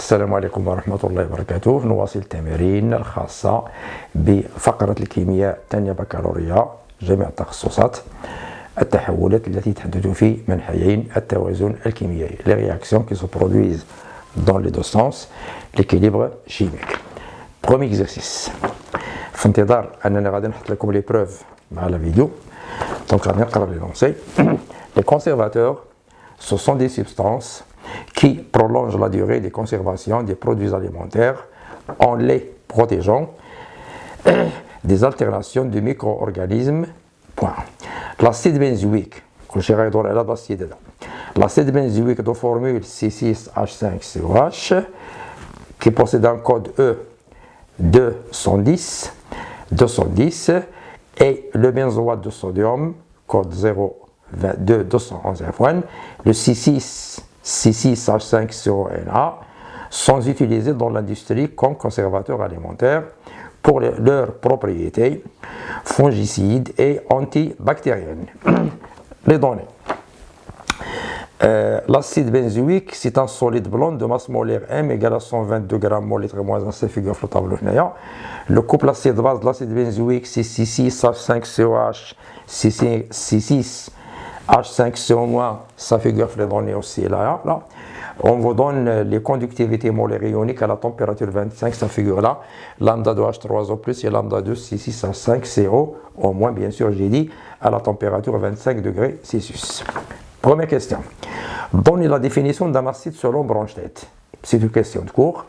السلام عليكم ورحمة الله وبركاته. نواصل التمارين الخاصة بفقرة الكيمياء الثانية بكالوريا جميع التخصصات، التحولات التي تحدث في منحيين التوازن الكيميائي، les réactions qui se produisent dans les deux sens, l'équilibre chimique. Premier exercice. في انتظار أننا غادي نحط لكم les preuves مع la vidéo. Donc غادي نقرا les lancers. Les conservateurs, ce sont des substances qui prolonge la durée de conservation des produits alimentaires en les protégeant des altérations de micro-organismes. L'acide benzoïque, l'acide benzoïque de formule C6H5COH qui possède un code E210 et le benzoate de sodium, code 02211F1, le C6H5CONA sont utilisés dans l'industrie comme conservateurs alimentaires pour leurs propriétés fongicides et antibactériennes. Les données. L'acide benzoïque, c'est un solide blanc de masse molaire M égale à 122 grammes mol litre moins 1, c'est figure sur le tableau. Le couple acide base de l'acide benzoïque, c'est C6H5COH, C6H5CO-, ça figure sur les données aussi là. On vous donne les conductivités molaires ioniques à la température 25, ça figure là. Lambda 2 H3O+, et lambda 2 C6H5CO, au moins bien sûr j'ai dit, à la température 25 degrés Celsius. Première question. Donnez la définition d'un acide selon Bronsted. C'est une question de cours.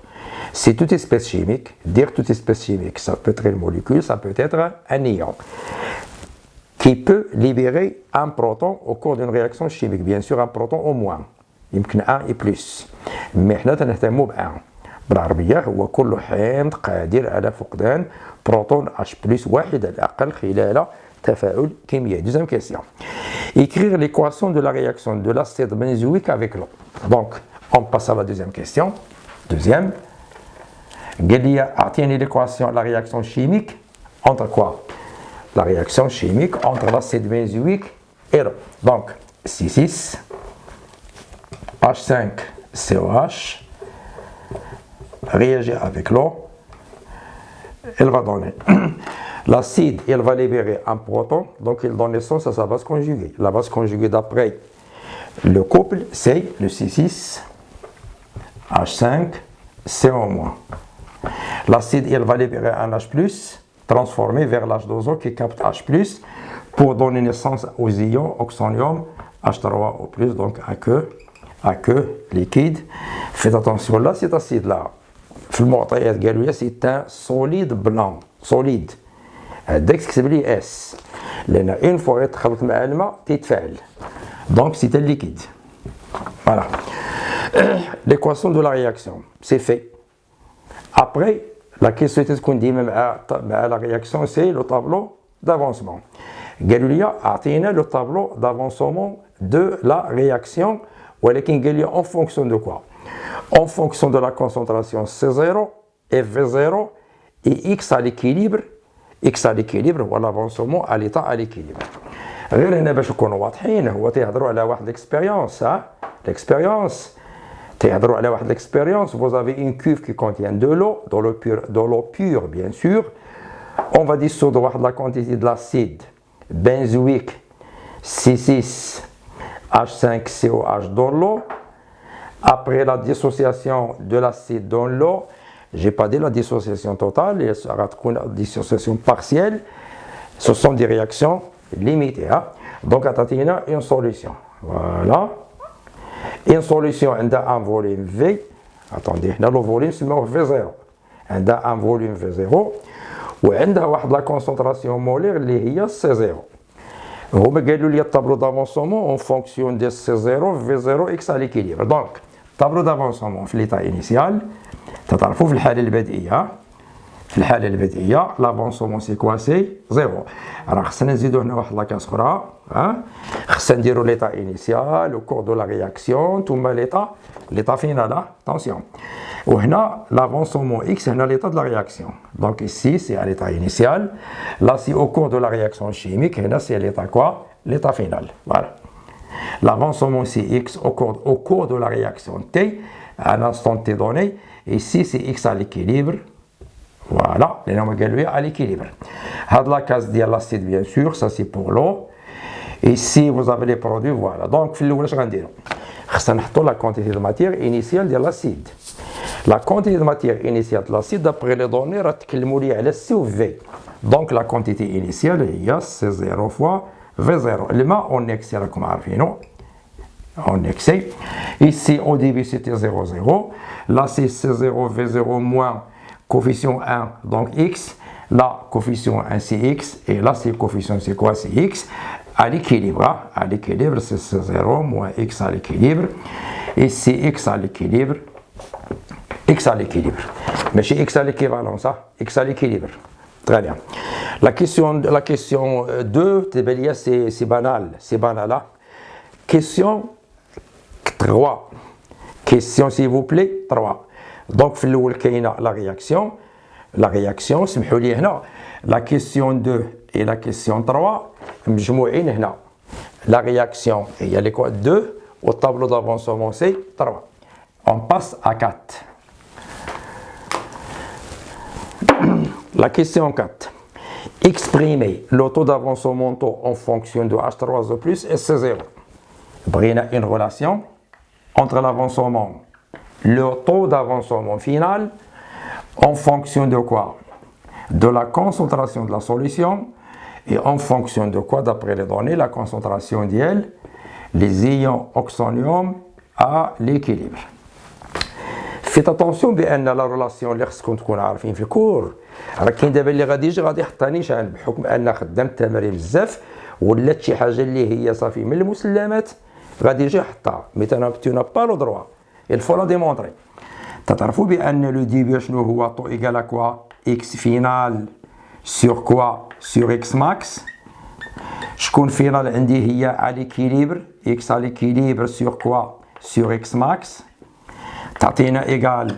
C'est toute espèce chimique. Dire toute espèce chimique, ça peut être une molécule, ça peut être un ion, qui peut libérer un proton au cours d'une réaction chimique. Bien sûr, un proton au moins. يمكن 1 et plus. Mais احنا تنهتموا ب 1. بالعربية هو كل حامض قادر على فقدان بروتون H+ واحد على الأقل خلال تفاعل كيميائي. Deuxième question. Écrire l'équation de la réaction de l'acide benzoïque avec l'eau. Donc, on passe à la deuxième question. Deuxième. قال لي أعطيني l'équation, la réaction chimique entre quoi? La réaction chimique entre l'acide benzoïque et l'eau. Donc, C6H5COH réagit avec l'eau, elle va donner l'acide, elle va libérer un proton, donc il donne naissance à sa base conjuguée. La base conjuguée d'après le couple, c'est le C6H5CO-. L'acide, elle va libérer un H+, transformé vers l'H2O qui capte H+, pour donner naissance aux ions oxonium H3O+, donc aqueux liquide. Faites attention là, cet acide là, c'est un solide blanc, solide. داك S. لأن une fois يتخلط مع الماء تتفاعل. Donc c'est un liquide. Voilà. L'équation de la réaction, c'est fait. Après, la question qu'on dit même à la réaction, c'est le tableau d'avancement. Galulia a atteint le tableau d'avancement de la réaction. En fonction de quoi? En fonction de la concentration C0, F0 et X à l'équilibre. X à l'équilibre ou l'avancement à l'état à l'équilibre. غير هنا باش نكونوا واضحين هو تيهضروا على واحد l'expérience, l'expérience. تيهضروا على واحد l'expérience. Vous avez une cuve qui contient de l'eau, de l'eau pure bien sûr. On va dissoudre la quantité de l'acide benzoïque C6H5COH dans l'eau. Après la dissociation de l'acide dans l'eau, je n'ai pas dit la dissociation totale, il sera une dissociation partielle. Ce sont des réactions limitées. Donc, on a une solution. Voilà. Une solution, on a un volume V. Attendez, le volume, c'est V0. On a un volume V0. Et on a la concentration molaire, qui est C0. On a le tableau d'avancement en fonction de C0, V0, X à l'équilibre. Donc, tableau d'avancement في l'état initial. تعرفوا في الحالة البدئية l'avancement c'est quoi? C'est 0. Alors خصنا نزيدو هنا واحد لاكاس أخرى. خصنا نديرو l'état initial au cours de la réaction ثم l'état final. Attention. وهنا l'avancement X هنا l'état de la réaction. Donc ici c'est à l'état initial. Là c'est au cours de la réaction chimique. هنا c'est l'état quoi? L'état final. Voilà. L'avancement c'est X au cours de la réaction T à un instant T donné. ici c'est X à l'équilibre. Voilà, les noms à l'équilibre. La case de l'acide, bien sûr, ça c'est pour l'eau. Ici, vous avez les produits, voilà. Donc, la quantité de matière initiale de l'acide. La quantité de matière initiale de l'acide, d'après les données, est C ou V. Donc, la quantité initiale, il y a C0 fois V0. Le mât, on excès, comme on excès. Ici, au début, c'était 0, 0. Là, c'est C0, V0 moins coefficient 1, donc X. Là, coefficient 1, c'est X. Et là, c'est coefficient, c'est quoi? C'est X. À l'équilibre. Hein? À l'équilibre, c'est C0 moins X à l'équilibre. Et c'est X à l'équilibre. X à l'équilibre. Mais c'est X à l'équivalence. Hein? X à l'équilibre. Très bien. La question 2, c'est banal. C'est banal. Hein? Question 3. Question, s'il vous plaît, 3. Donc, la réaction. La réaction, la question 2 et la question 3, la réaction, il y a les quoi 2, au tableau d'avancement c'est 3. On passe à 4. La question 4. Exprimer le taux d'avancement en fonction de H3O plus et C0. Il y a une relation entre l'avancement, le taux d'avancement final, en fonction de quoi? De la concentration de la solution et en fonction de quoi, d'après les données, la concentration d'IL, les ions oxonium à l'équilibre. Faites attention بأن la relation اللي خصكم تكونوا عارفين في الكور راه كاين دابا اللي غادي يجي غادي يحطها نيشان بحكم ان خدمت التمارين بزاف ولات شي حاجه اللي هي صافي من المسلمات غادي يجي يحطها مي tu n'as pas le droit il faut la démontrer. تعرفوا بأن لو ديبي شنو هو طو إيكال à quoi x final sur quoi sur x max. شكون فينال عندي هي à l'équilibre x à l'équilibre sur quoi sur x max. تعطينا إيكال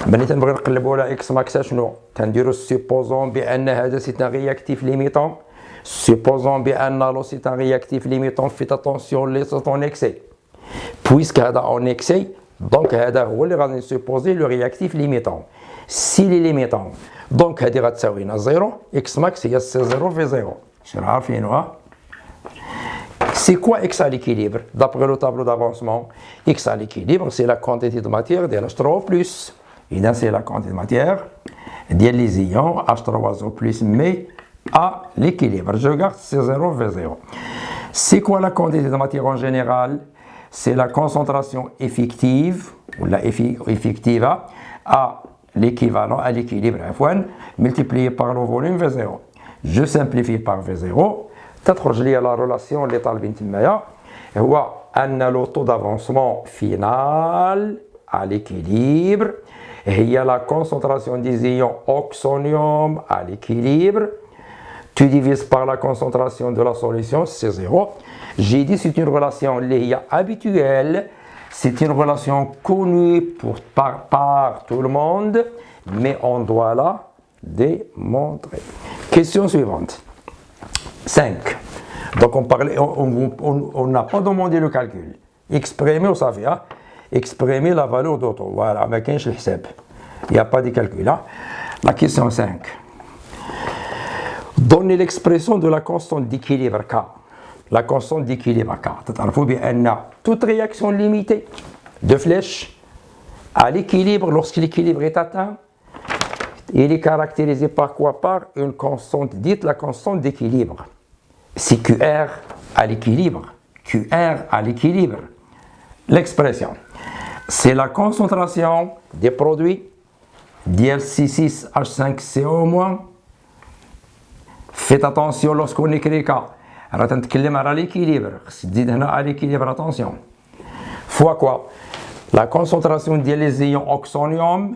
ملي تنبغي نقلبوا على اكس ماكس شنو تنديروا سيبوزون بان هذا سي ان رياكتيف ليميتون سيبوزون بان لو سي ان رياكتيف ليميتون فيت اتونسيون لي سوت اون اكسي بويسك هذا اون اكسي دونك هذا هو اللي غادي نسيبوزي لو رياكتيف ليميتون سي لي ليميتون دونك هذه غتساوي لنا 0 اكس ماكس هي سي 0 في 0 شنو عارفينوها. C'est quoi X à l'équilibre? D'après le tableau d'avancement, X à l'équilibre, c'est la quantité de matière de H3O+. Et là, c'est la quantité de matière des ions H3O+, mais à l'équilibre. Je garde C0 V0. C'est quoi la quantité de matière en général? C'est la concentration effective, ou la effective à l'équivalent, à l'équilibre F1, multiplié par le volume V0. Je simplifie par V0. تخرج لي لا ريلاسيون اللي طالبين تمايا هو ان لو طو دافونسمون فينال على ليكيليبر هي لا كونسونطراسيون دي زيون اوكسونيوم على ليكيليبر tu divises par la concentration de la solution c'est 0. J'ai dit c'est une relation اللي هي habituelle, c'est une relation connue par tout le monde, mais on doit la démontrer. Question suivante. 5. Donc on n'a pas demandé le calcul. Exprimer au savia, exprimer la valeur d'auto. Voilà, mais qu'est-ce que c'est? Il n'y a pas de calcul. Hein? La question 5. Donnez l'expression de la constante d'équilibre K. La constante d'équilibre K. C'est-à-dire bien toute réaction limitée de flèche à l'équilibre, lorsque l'équilibre est atteint, il est caractérisé par quoi? Par une constante dite la constante d'équilibre. C'est QR à l'équilibre. QR à l'équilibre. L'expression, c'est la concentration des produits DLC6H5CO-. Faites attention lorsqu'on écrit K. Alors, on à l'équilibre. C'est à l'équilibre, attention. Fois quoi? La concentration des ions oxonium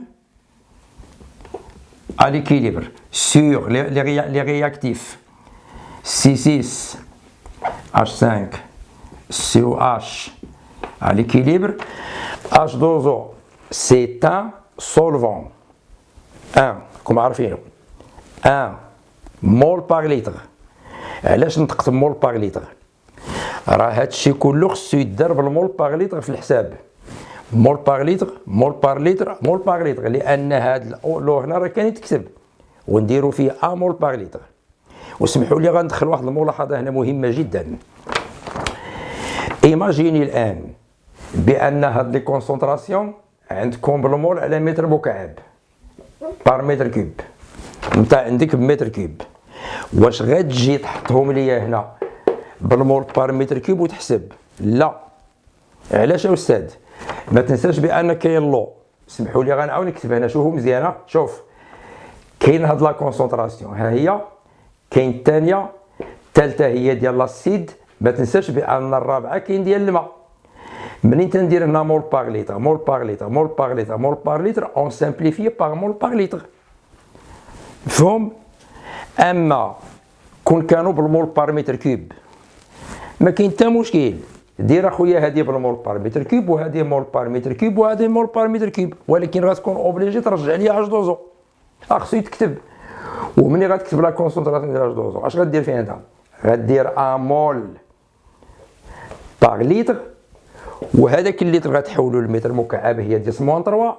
à l'équilibre sur les réactifs C6H5COH à l'équilibre. H2O, c'est un solvant. 1, comme عارفين 1 مول par litre. علاش نتقسم مول par litre؟ راه هادشي كله خصو يدار بالمول par litre في الحساب. مول باغ لتر مول باغ لتر مول باغ لتر، لان هاد لو هنا راه كان يتكتب ونديرو فيه مول باغ لتر. وسمحوا لي غندخل واحد الملاحظه هنا مهمه جدا. ايماجيني الان بان هاد لي كونسونطراسيون عندكم بالمول على متر مكعب بار متر كوب، انت عندك بمتر كوب، واش غتجي تحطهم ليا هنا بالمول بار متر كوب وتحسب؟ لا. علاش يا استاذ؟ ما تنساش بان كاين لو، سمحوا لي غنعاود نكتب هنا، شوفوا مزيانه، شوف كاين هاد لا كونسونطراسيون ها هي، كاين الثانيه، الثالثه هي ديال لاسيد، ما تنساش بان الرابعه كاين ديال الماء. منين تندير هنا مول باغ لتر مول باغ لتر مول باغ لتر مول باغ لتر اون سامبليفي باغ مول باغ لتر، مفهوم؟ اما كون كانوا بالمول بار متر كوب ما كاين حتى مشكل، دير اخويا هذه بالمول بار متر كوب وهذه مول بار متر كوب وهذه مول بار متر كوب، ولكن غتكون اوبليجي ترجع لي اش دوزو، خصو يتكتب. ومني غتكتب لا كونسونطراسيون ديال اش دوزو اش غدير فيها انت؟ غدير مول باغ لتر، وهذاك الليتر غتحولو لمتر مكعب هي 10-3،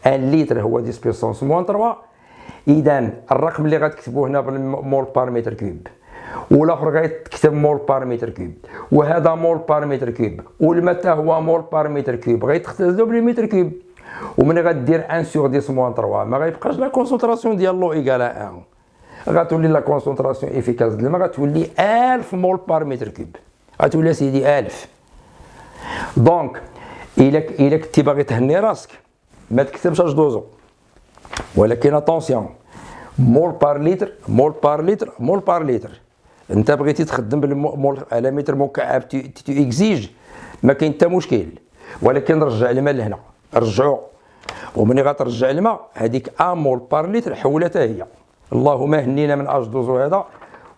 ان لتر هو 10 بيسونس موان 3. اذا الرقم اللي غتكتبوه هنا بالمول بار متر كوب، والاخر غيتكتب مول بار متر كوب، وهذا مول بار متر كوب، والماء حتى هو مول بار متر كوب، غيتختزلوا بالمتر كوب. ومن غدير 1 سور 10 موان 3 ما غيبقاش لا كونسونطراسيون ديال لو ايكال 1، غتولي لا كونسونطراسيون افيكاس ديال الماء غتولي 1000 مول بار متر كوب، غتولي سيدي 1000. دونك الا كنتي باغي تهني راسك ما تكتبش اش دوزو، ولكن اتونسيون مول بار لتر مول بار لتر مول بار لتر. انت بغيتي تخدم بالمول على متر مكعب تو اكزيج، ما كاين حتى مشكل، ولكن رجع الماء لهنا، رجعو. ومني غترجع الماء هذيك مول بار لتر حولتها هي. اللهم هنينا من اش دوزو هذا،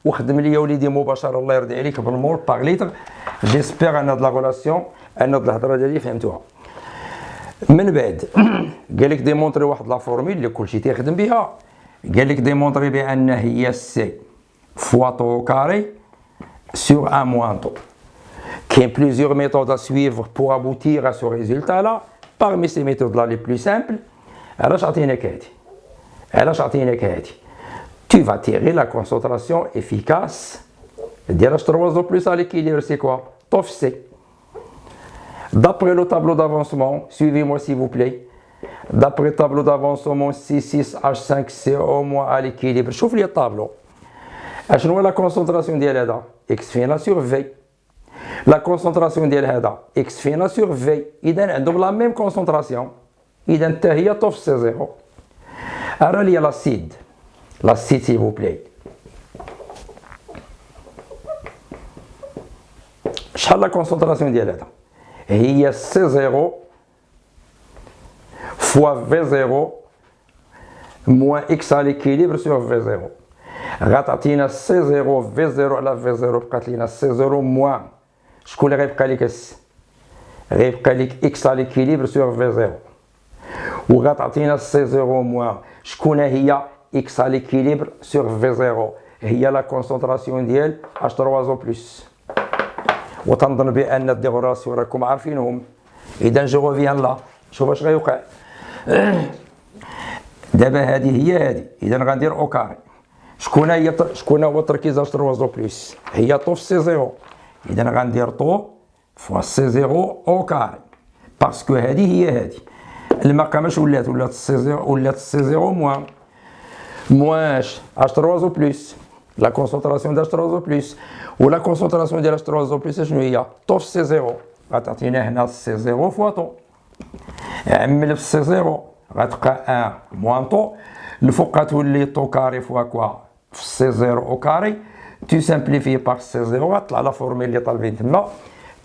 وخدم لي يا وليدي مباشره الله يرضي عليك بالمول باغ لتر. جيسبيغ ان هاد لا غولاسيون ان هاد الهضره ديالي فهمتوها. من بعد قال لك ديمونطري واحد لا فورميل اللي كلشي تيخدم بها، قال لك ديمونطري بان هي سي فوا طو كاري سور ان موان طو. كاين بليزيور ميثود ا سويفر بور ابوتير ا سو ريزولتا لا. parmi ces méthodes là les plus simples علاش عطيناك هادي؟ علاش عطيناك هادي؟ tu vas tirer la concentration efficace ديال H3O plus à l'équilibre, c'est quoi? TOF C. D'après le tableau d'avancement, suivez-moi s'il vous plaît. D'après le tableau d'avancement C6H5CO- à l'équilibre, شوف لي الطابلو. شنو هي la concentration ديال هذا؟ X فينا sur V. La concentration ديال هذا X فينا sur V. إذا عندهم la même concentration. إذا حتى هي TOF C0. أرى لي l'acide. L'acide s'il vous plaît. شحال لا كونسونطراسيون ديال هذا؟ هي سي زيرو فوا في زيرو موان اكس على ليكيليبر سور في زيرو. غتعطينا سي زيرو في زيرو على في زيرو، بقات لينا سي زيرو موان شكون اللي غيبقى لك؟ غيبقى لك اكس على ليكيليبر سور في زيرو. وغتعطينا سي زيرو موان شكون هي؟ اكس على ليكيليبر سور في زيرو، هي لا كونسونطراسيون ديال H3O بلس. وتنظن بان دي غوراسيون راكم عارفينهم. اذا جو ريفيان لا، شوف اش غيوقع. دابا هذه هي هذه، اذا غندير او كاري. شكون هو التركيز H3O بلس؟ هي طو في سي زيرو، اذا غندير طو فوا سي زيرو او كاري، باسكو هذه هي هذه. المقام اش ولات سي زيرو، ولات سي زيرو موان H3O بلس. La concentration d'H3O plus ou la concentration de H3O plus شنو هي؟ طو في سي زيرو. غتعطينا هنا سي زيرو فوا طو، عمل في سي زيرو غتبقى 1 موان طو، الفوق غتولي طو كاري فوا كوا في سي زيرو او كاري. تو سامبليفي باغ سي زيرو غتطلع لا فورميل اللي طالبين تما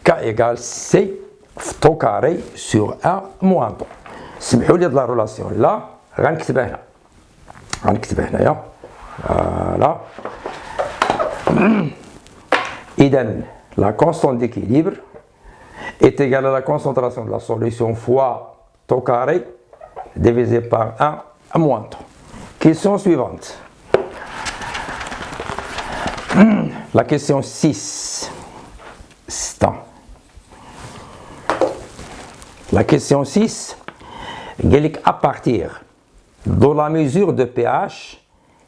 ك ايكال سي في طو كاري سور 1 موان طو. سمحوا لي هاد لا رولاسيون لا غنكتبها هنا، غنكتبها هنايا فوالا. إذن la constante d'équilibre est égale à la concentration de la solution fois tau carré divisé par 1 à moins 3. Question suivante. La question 6. La question 6, à partir de la mesure de pH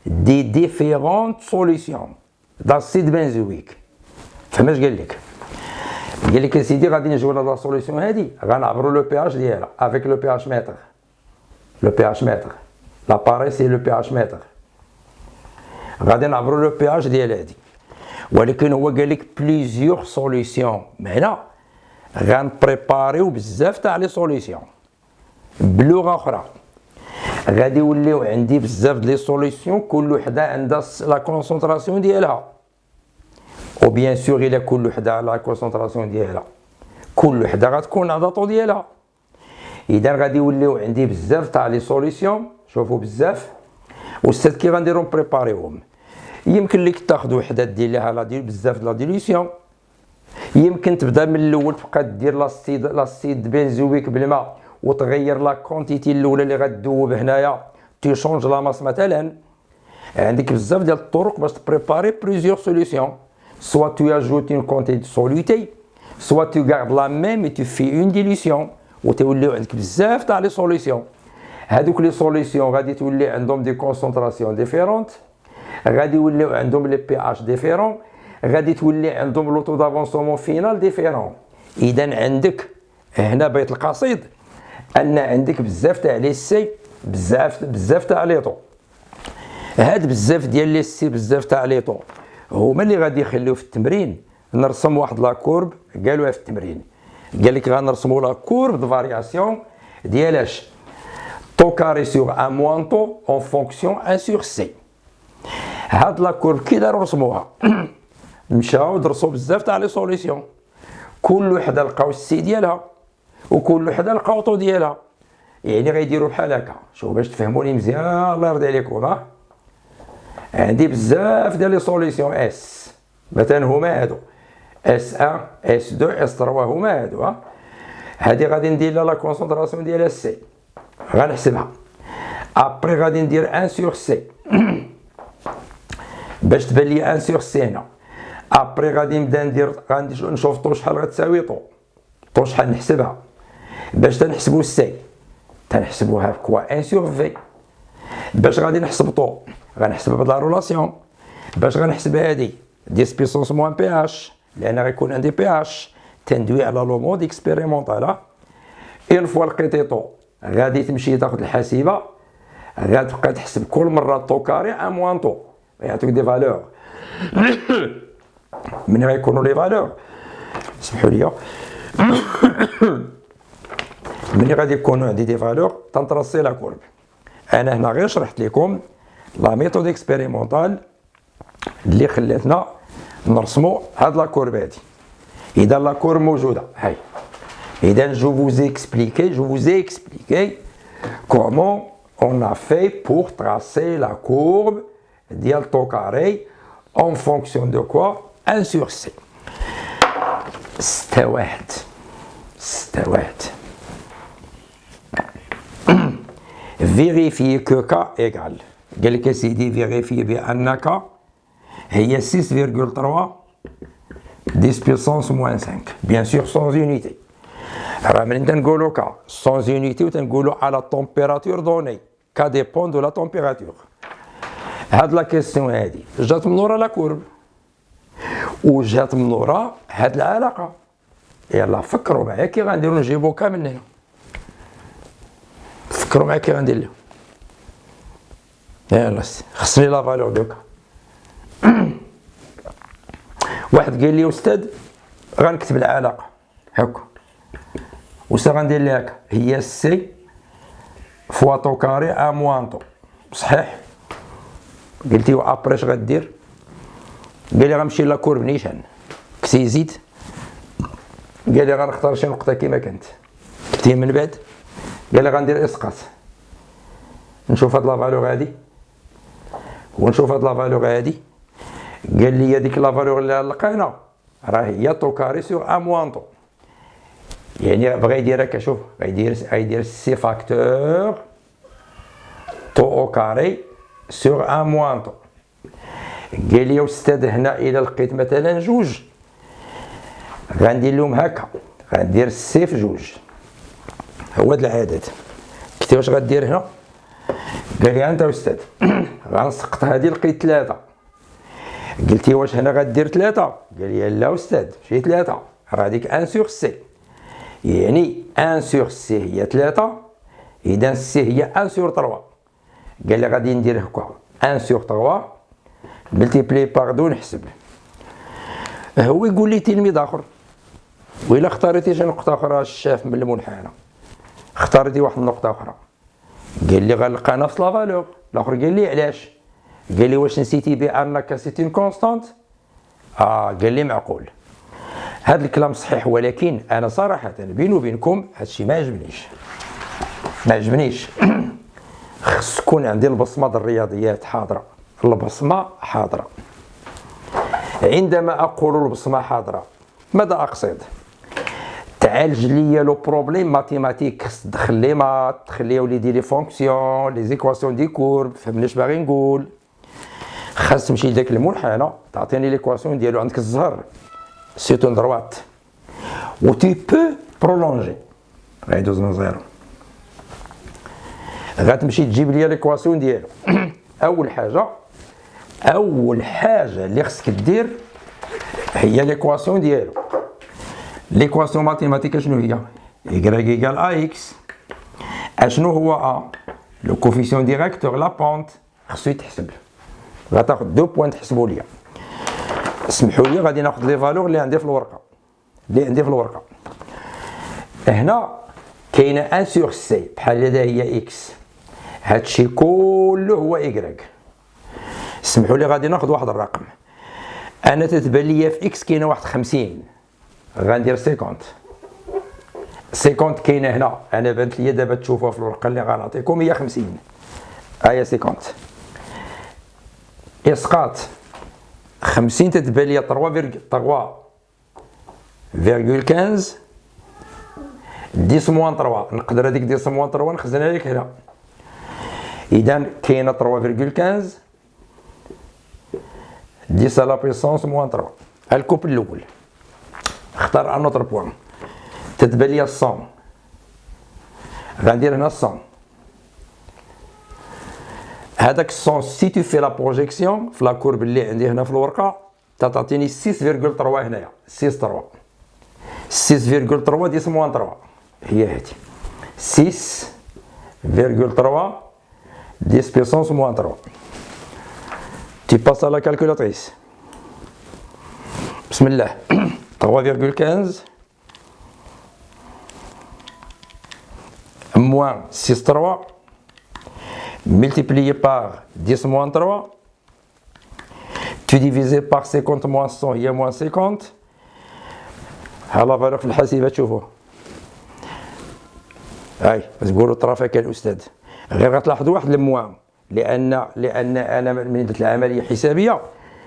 des différentes solutions d'acide benzoïque. فهمت اش قال لك؟ قال لك سيدي غادي نجيو لهاد لا سوليسيون هادي غنعبروا لو بي اش ديالها افيك لو بي اش متر. لو بي اش متر لاباري سي لو بي اش متر. غادي نعبروا لو بي اش ديال هادي، ولكن هو قال لك بليزيور سوليسيون. هنا غنبريباريو بزاف تاع لي سوليسيون. بلغه اخرى غادي يوليو عندي بزاف د لي سوليسيون كل وحده عندها لا كونسونطراسيون ديالها، و بيان سور الا كل وحده على لا كونسونطراسيون ديالها كل وحده غتكون عندها طو ديالها. اذا غادي يوليو عندي بزاف تاع لي سوليسيون. شوفوا بزاف واستاذ كي غنديرو بريباريوهم. يمكن لك تاخذ وحده دير لها بزاف د لا ديليسيون، يمكن تبدا من الاول تبقى دير لاستيد بنزويك بالماء وتغير لا كونتيتي الاولى اللي غتذوب هنايا تيشونج لا ماس مثلا. عندك بزاف ديال الطرق باش تبريباري بليزيور سوليسيون. soit tu ajoutes une quantité de soluté, soit tu gardes la même et tu fais une dilution. وتوليو عندك بزاف تاع لي سوليسيون. هادوك لي سوليسيون غادي تولي عندهم دي كونسونطراسيون ديفيرونت، غادي يوليو عندهم لي بي اش ديفيرون، غادي تولي عندهم لو تو دافونسمون فينال ديفيرون. اذا عندك هنا بيت القصيد ان عندك بزاف تاع لي سي، بزاف تاع لي طو. هاد بزاف ديال لي سي بزاف تاع لي طو هما اللي غادي يخليو في التمرين نرسم واحد لا كورب. قالوها في التمرين، قال لك غنرسموا لا كورب دو فارياسيون ديال اش طو كاري سور ان موان طو اون فونكسيون ان سور سي. هاد لا كورب كي داروا رسموها مشاو درسوا بزاف تاع لي سوليسيون، كل وحده لقاو السي ديالها وكل وحده لقاو طو ديالها. يعني غيديروا بحال هكا. شوف باش تفهموني مزيان الله يرضي عليكم. ها عندي بزاف ديال لي سوليسيون اس مثلا هما هادو اس 1 اس 2 اس 3 هما هادو. ها هادي غادي ندير لها لا كونسونطراسيون ديالها سي غنحسبها. ابري غادي ندير 1 سور سي باش تبان لي 1 سور سي هنا. ابري غادي نبدا ندير نشوف طو شحال غتساوي طو شحال نحسبها باش تنحسبوا السي تنحسبوها بكوا 1 سور في. باش غادي نحسب طو غنحسبها بهاد لا رولاسيون. باش غنحسب هادي 10 بيسونس موان بي اش لان غيكون عندي بي اش تندوي على لو مود اكسبيريمونطال. اون فوا لقيتي طو غادي تمشي تاخذ الحاسبه غتبقى تحسب كل مره طو كاري ان موان طو يعطيك دي فالور. من غيكونوا لي فالور سمحوا لي ملي غادي يكونوا عندي دي فالور تنطرسي لا كورب. انا هنا غير شرحت لكم لا ميثود اكسبيريمونطال اللي خلاتنا نرسموا هاد لا كورب هادي. اذا لا كورب موجوده هاي. اذا جو vous ai expliqué comment on a fait pour tracer la courbe ديال طو كاري en fonction de quoi 1 sur c. استوعت vérifier que k égale. قال لك سيدي فيريفي بان k هي 6,3 10 puissance moins 5 bien sûr sans unité. راه ملي تنقولوا k sans unité وتنقولوا على température donnée k dépend de la température. هاد لا كيسيون هادي جات من ورا لا كورب وجات من ورا هاد العلاقه. يلا فكروا معايا كي غنديروا نجيبوا k من هنا. فكروا معايا كي غندير لهم. يلا خصني لا فالور دوكا. واحد قال لي استاذ غنكتب العلاقه هكا واش غندير لها هكا هي سي فوا طو كاري ا موان طو صحيح. قلت له ابري اش غدير؟ قال لي غنمشي لا كورب نيشان كتي زيد. قال لي غنختار شي نقطه كيما كانت كتي من بعد. قال لي غندير اسقاط نشوف هاد لا فالور هادي ونشوف هاد لا فالور هادي. قال لي هذيك لا فالور اللي لقينا راه هي طو كاري سور ان موان طو. يعني بغا يدير هكا شوف غيدير سي فاكتور طو او كاري سور ان موان طو. قال لي يا استاذ هنا الا لقيت مثلا جوج غندير لهم هكا غندير سي في جوج هو هاد العدد. قلت له واش غدير هنا؟ قال لي انت استاذ غنسقط هادي لقيت 3. قلت له واش هنا غدير 3؟ قال لي لا استاذ ماشي 3، راه هذيك 1 سور سي، يعني 1 سور سي هي 3، اذا سي هي 1 سور 3. قال لي غادي ندير هكا 1 سور 3 ملتيبلي باغ 2 نحسب. هو يقول لي تلميذ اخر وإلا اختاريتي شي نقطة أخرى الشاف من المنحنى، اختاريتي واحد النقطة أخرى، قال لي غنلقى نفس لا فالور. الآخر قال لي علاش؟ قال لي واش نسيتي بأنك سيت اون كونستانت؟ قال لي معقول. هذا الكلام صحيح، ولكن أنا صراحة بيني وبينكم هادشي ما عجبنيش، ما عجبنيش. خص تكون عندي البصمة د الرياضيات حاضرة، البصمة حاضرة. عندما أقول البصمة حاضرة ماذا أقصد؟ تعالج لي لو بروبليم ماتيماتيك، خص تدخل لي مات، تخلي يا وليدي لي فونكسيون لي زيكواسيون دي كورب، فهمني اش باغي نقول. خاص تمشي لذاك المنحنى تعطيني ليكواسيون ديالو، عندك الزهر سيت اون دروات و تي بو برولونجي، غيدوز من زيرو. غتمشي تجيب لي ليكواسيون ديالو. اول حاجه اللي خصك دير هي ليكواسيون ديالو. ليكواسيون ماتيماتيك شنو هي؟ y ايكال ا اكس. اشنو هو ا؟ لو كوفيسيون ديريكتور لا بونت، خصو يتحسب. غتاخد 2 بوان تحسبوا ليا. اسمحوا لي غادي ناخذ لي فالور اللي عندي في الورقه. هنا كاينه 1 سور سي بحال هذا هي اكس، هادشي كله هو ايكغيك. اسمحوا لي غادي ناخذ واحد الرقم. انا تتبان ليا في اكس كاينه واحد 50، غندير 50 كاينه هنا. انا بانت ليا دابا تشوفوها في الورقه اللي غنعطيكم هي 50، هي 50. اسقاط 50 تتبان ليا 3.15 10 موان 3. نقدر هذيك 10 موان 3 نخزنها لك هنا. اذا كاينه 3.15 10 لا بيسونس موان 3. الكوبل الاول اختار ان اوتر بوان تتبان ليا 100، غندير هنا 100. هذاك 100 سي تو في لا بروجيكسيون في لا كورب اللي عندي هنا في الورقه تعطيني 6.3 هنايا. 6.3 10 موان 3 هي هذه 6.3 10 بيسونس موان 3. Tu passes à la calculatrice. بسم الله. 3.15 moins 6.3 multiplié par 10 moins 3, tu divises par 50 moins 100 هي moins 50. ها لا فالور في الحاسبه تشوفوه. هاي تقولوا الطرافه الأستاذ، غير غتلاحظوا واحد الموان، لان انا من درت العمليه الحسابيه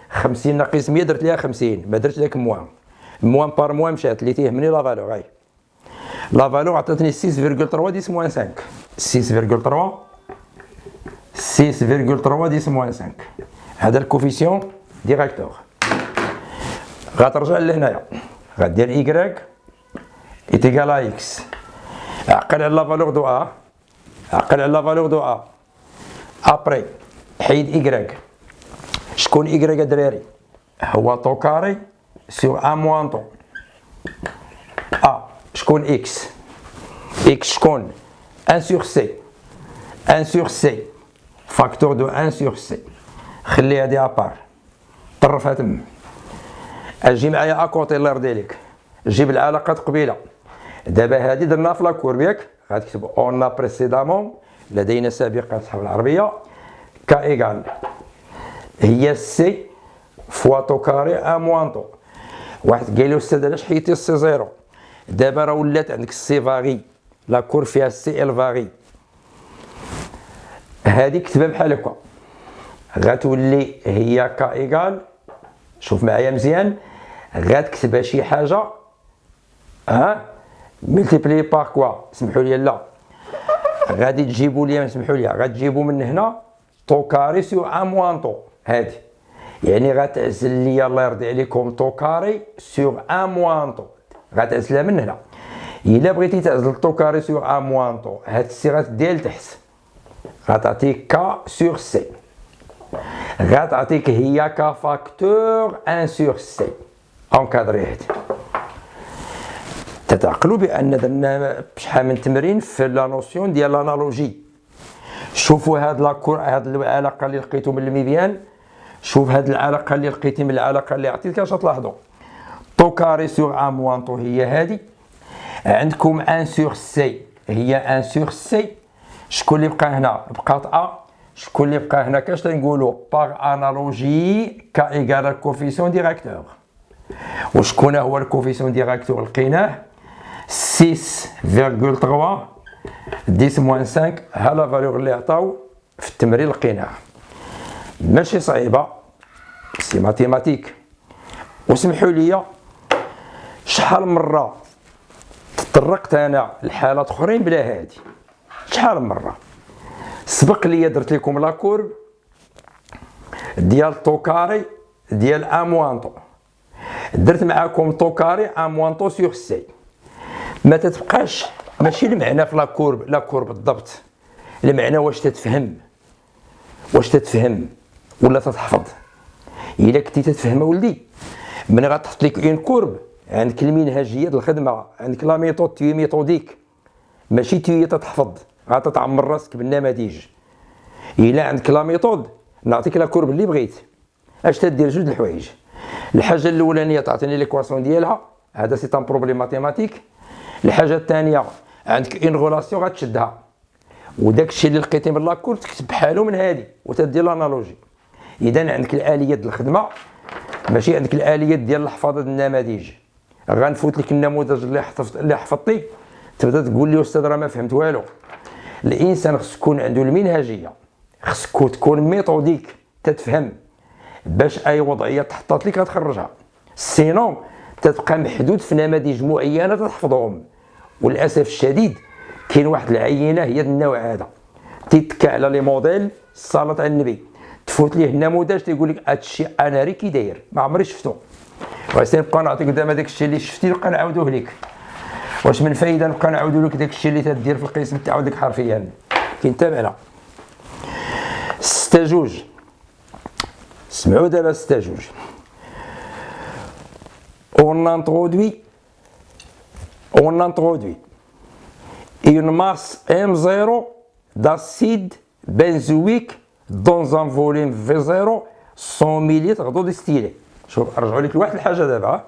50 ناقص 100 درت ليها 50، ما درتش داك الموان بار موان مشات. اللي تيهمني لا فالور، هاي لا فالور عطاتني 6.3 10 موان 5. 6.3 10 موان 5 هذا الكوفيسيون ديريكتور. غترجع لهنايا غدير y ايتيكال ا اكس. عقل على لا فالور دو ا، عقل على لا فالور دو ا. ابري حيد y. شكون y دراري؟ هو طو كاري سور ان موان طو. شكون اكس؟ اكس شكون؟ 1 سور سي. 1 سور سي فاكتور دو 1 سور سي. خلي هادي ابار، طرفها تما. اجي معايا اكوتي الله يرضي عليك، جيب العلاقات قبيله. دابا هادي درناها في لاكورب ياك، غتكتب اون بريسيدامون لدينا سابقا في العربيه كا ايكال هي سي فوا طو كاري ان موان طو. واحد قال لي استاذ علاش حيدتي السي زيرو؟ دابا راه ولات عندك السي فاغي، لا كور فيها السي ال فاغي. هادي كتبها بحال هكا غتولي هي كا ايكال. شوف معايا مزيان، غتكتبها شي حاجه ملتيبلي بار كوا. سمحوا لي لا، غادي تجيبوا لي، سمحوا لي غتجيبوا من هنا طو كاري سو ان موان طو. هادي يعني غتعزل لي الله يرضي عليكم طو كاري سور ان موان طو، غتعزلها من هنا. إلا بغيتي تعزل طو كاري سور أ موان طو، هاد السي غتديها لتحت، غتعطيك كا سور سي، غتعطيك هي كفاكتور ان سور سي. انكادري هادي تتعقلوا بان درنا شحال من تمرين في لا نوسيون ديال لانالوجي. شوفوا هاد هاد العلاقه اللي لقيتو من الميديان، شوف هاد العلاقه اللي لقيتي من العلاقه اللي عطيتك، اش تلاحظوا؟ طو كاري سور ان موان طو هي هادي، عندكم ان سور سي هي ان سور سي. شكون اللي بقى هنا؟ بقات ا. شكون اللي بقى هنا؟ كاش تنقولوا باغ انالوجي كا ايكال الكوفيسيون ديريكتور. وشكون هو الكوفيسيون ديريكتور؟ لقيناه 6.3 10 موان 5. ها لا فالور اللي عطاو في التمرين لقيناها، ماشي صعيبه، سي ماتيماتيك. وسمحوا لي، شحال مره تطرقت انا لحالات اخرين بلا هادي، شحال مره سبق لي درت لكم لا كورب ديال طو كاري ديال ان موان طو، درت معاكم طو كاري ان موان طو سور سي. ما تتبقاش ماشي المعنى في لا كورب بالضبط، المعنى واش تتفهم ولا تتحفظ. الا كنتي تتفهم ولدي، من غتحط لك اون كورب، عندك المنهجيه ديال الخدمه، عندك لا ميثود تي ميثوديك، ماشي تي تتحفظ غتتعمر راسك بالنماذج. الا عندك لا ميثود نعطيك لا كورب اللي بغيت. اش تدير؟ جوج الحوايج. الحاجه الاولانيه تعطيني ليكواسيون ديالها، هذا سي ان بروبليم ماتيماتيك. الحاجه الثانيه عندك اون غولاسيون غتشدها، وداك الشيء اللي لقيتي من لا كورب تكتب بحالو من هذه وتدير لانالوجي. اذا عندك الاليات ديال الخدمه، ماشي عندك الاليات ديال حفظ النماذج. غنفوت لك النموذج اللي حفظتي تبدا تقول لي استاذ راه ما فهمت والو. الانسان خص تكون عنده المنهجيه، خصك تكون ميثوديك تتفهم باش اي وضعيه تحطات لك غتخرجها، سينو تتبقى محدود في نماذج معينه تحفظهم. وللاسف الشديد كاين واحد العينه هي النوع هذا، تيتكا على لي موديل الصلاه على النبي، تفوت ليه النموذج تيقول لك هادشي انا ري كي داير ما عمري شفتو، وغادي نبقى نعطيك قدام هذاك الشيء اللي شفتي نبقى نعاودوه لك. واش من فايده نبقى نعاودو لك داك الشيء اللي تدير في القسم تاعو ديك حرفيا؟ كاين حتى معنى. 6.2 سمعوا دابا 6.2. On introduit une masse M0 d'acide benzoïque dans un volume V0 100 ملل d'eau distillée. شوف رجعوا لك لواحد الحاجه دابا،